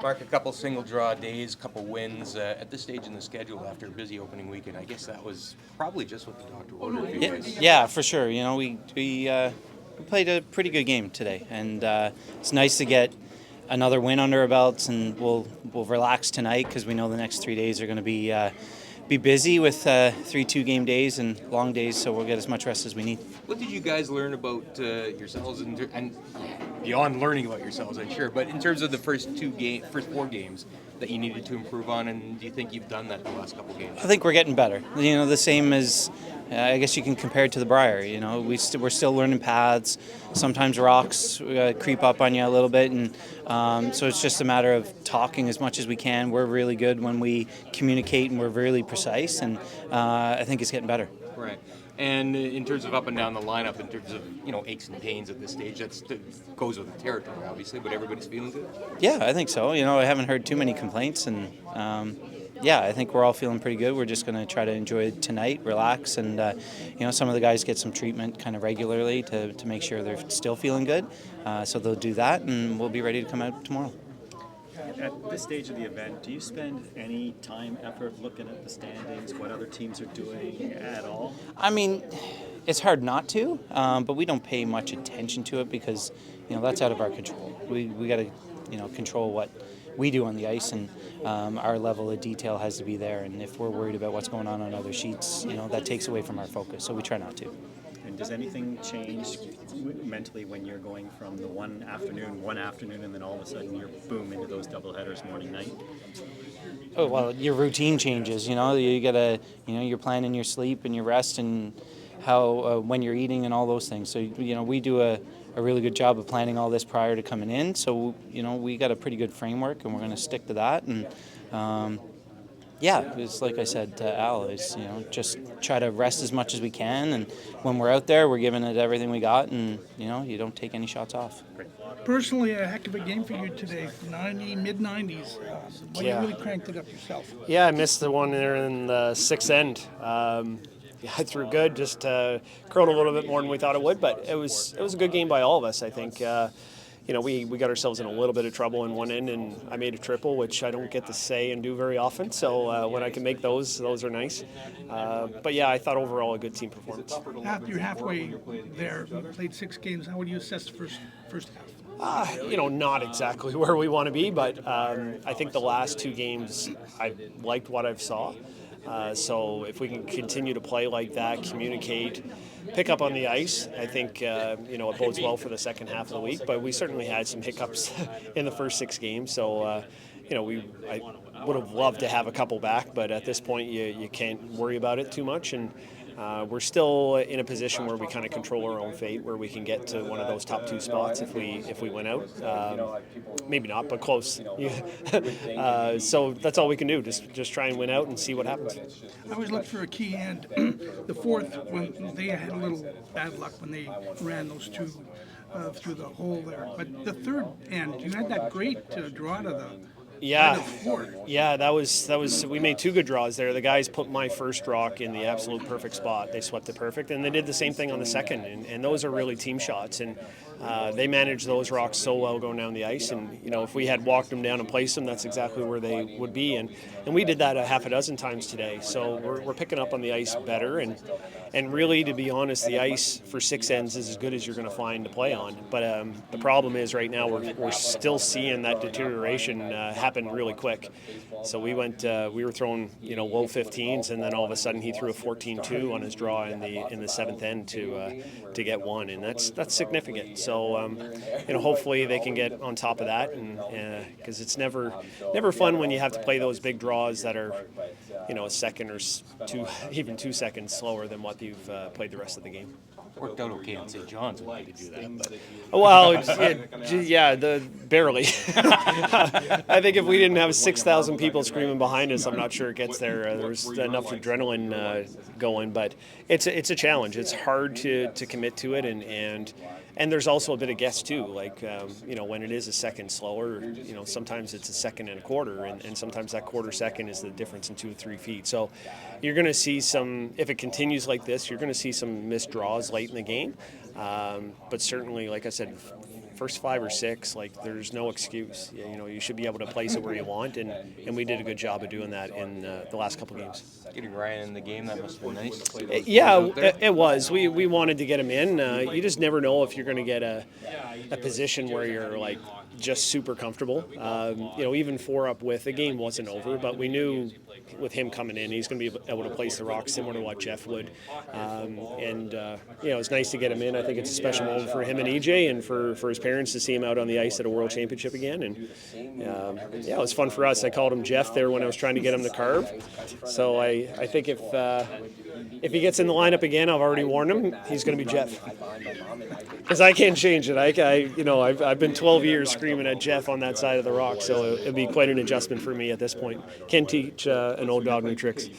Mark, a couple single draw days, a couple wins at this stage in the schedule after a busy opening weekend. I guess that was probably just what the doctor ordered for you guys. Yeah, for sure. You know, we played a pretty good game today, and it's nice to get another win under our belts, and we'll relax tonight because we know the next 3 days are going to be busy with 3 2-game days and long days, so we'll get as much rest as we need. What did you guys learn about yourselves and beyond learning about yourselves, I'm sure, but in terms of the first 4 games that you needed to improve on, and do you think you've done that the last couple games? I think we're getting better. You know, the same as I guess you can compare it to the Briar. You know, we're still learning paths. Sometimes rocks creep up on you a little bit, and so it's just a matter of talking as much as we can. We're really good when we communicate, and we're really precise, and I think it's getting better. Right. And in terms of up and down the lineup, in terms of aches and pains at this stage, that goes with the territory, obviously. But everybody's feeling good. Yeah, I think so. You know, I haven't heard too many complaints, and yeah, I think we're all feeling pretty good. We're just going to try to enjoy tonight, relax, and some of the guys get some treatment kind of regularly to make sure they're still feeling good. So they'll do that, and we'll be ready to come out tomorrow. At this stage of the event, do you spend any time, effort looking at the standings, what other teams are doing at all? I mean, it's hard not to, but we don't pay much attention to it because, that's out of our control. We got to, control what we do on the ice, and our level of detail has to be there. And if we're worried about what's going on other sheets, that takes away from our focus. So we try not to. And does anything change mentally when you're going from the one afternoon, and then all of a sudden you're boom into those doubleheaders morning night? Oh, well, your routine changes. You gotta, you're planning your sleep and your rest and how when you're eating and all those things. So we do a really good job of planning all this prior to coming in. So we got a pretty good framework, and we're going to stick to that. And yeah, it's like I said to Al, is just try to rest as much as we can, and when we're out there, we're giving it everything we got, and you don't take any shots off. Personally, a heck of a game for you today. Mid-90s. You really cranked it up yourself. Yeah, I missed the one there in the sixth end. I threw good, just curled a little bit more than we thought it would, but it was a good game by all of us. I think we got ourselves in a little bit of trouble in one end, and I made a triple, which I don't get to say and do very often. So when I can make those are nice. But yeah, I thought overall a good team performance. You're halfway there. You played 6 games. How would you assess the first half? Not exactly where we want to be, but I think the last 2 games I liked what I've saw. So if we can continue to play like that, communicate, pick up on the ice, I think it bodes well for the second half of the week. But we certainly had some hiccups in the first 6 games. So I would have loved to have a couple back, but at this point you can't worry about it too much. And we're still in a position where we kind of control our own fate, where we can get to one of those top 2 spots if we win out. Maybe not, but close. So that's all we can do. Just try and win out and see what happens. I always look for a key end. The fourth, when they had a little bad luck when they ran those 2 through the hole there. But the third end, you had that great draw out of the. Yeah, that was. We made 2 good draws there. The guys put my first rock in the absolute perfect spot. They swept it perfect, and they did the same thing on the second. And those are really team shots, and they managed those rocks so well going down the ice. And if we had walked them down and placed them, that's exactly where they would be. And we did that a half a dozen times today. So we're picking up on the ice better. And really, to be honest, the ice for 6 ends is as good as you're going to find to play on. But the problem is right now we're still seeing that deterioration happen really quick. So we were throwing low 15s, and then all of a sudden he threw a 14-2 on his draw in the 7th end to get 1, and that's significant. So hopefully they can get on top of that, and because it's never fun when you have to play those big draws that are a second or 2 seconds slower than what you've played the rest of the game. Worked out okay on St. John's when they did do that. But. Well, barely. I think if we didn't have 6,000 people screaming behind us, I'm not sure it gets there. There's enough adrenaline going, but it's a challenge. It's hard to commit to it, and there's also a bit of guess too. Like when it is a second slower, sometimes it's a second and a quarter, and sometimes that quarter second is the difference in 2 or 3 feet. So you're going to see some. If it continues like this, you're going to see some missed draws late in the game. But certainly, like I said, first 5 or 6, like there's no excuse. You know, you should be able to place it where you want, and we did a good job of doing that in the last couple games. Getting Ryan in the game, that must have been nice. Yeah, it was. We wanted to get him in. You just never know if you're going to get a position where you're like just super comfortable. You know, even 4 up with, the game wasn't over, but we knew with him coming in, he's going to be able to place the rock similar to what Jeff would. You know, it's nice to get him in. I think it's a special moment for him and EJ, and for his parents to see him out on the ice at a World Championship again. And yeah, it was fun for us. I called him Jeff there when I was trying to get him to carve. So I think if he gets in the lineup again, I've already warned him, he's going to be Jeff. Because I can't change it. I've been 12 years screaming at Jeff on that side of the rock, so it'd be quite an adjustment for me at this point. Can't teach an old dog new tricks.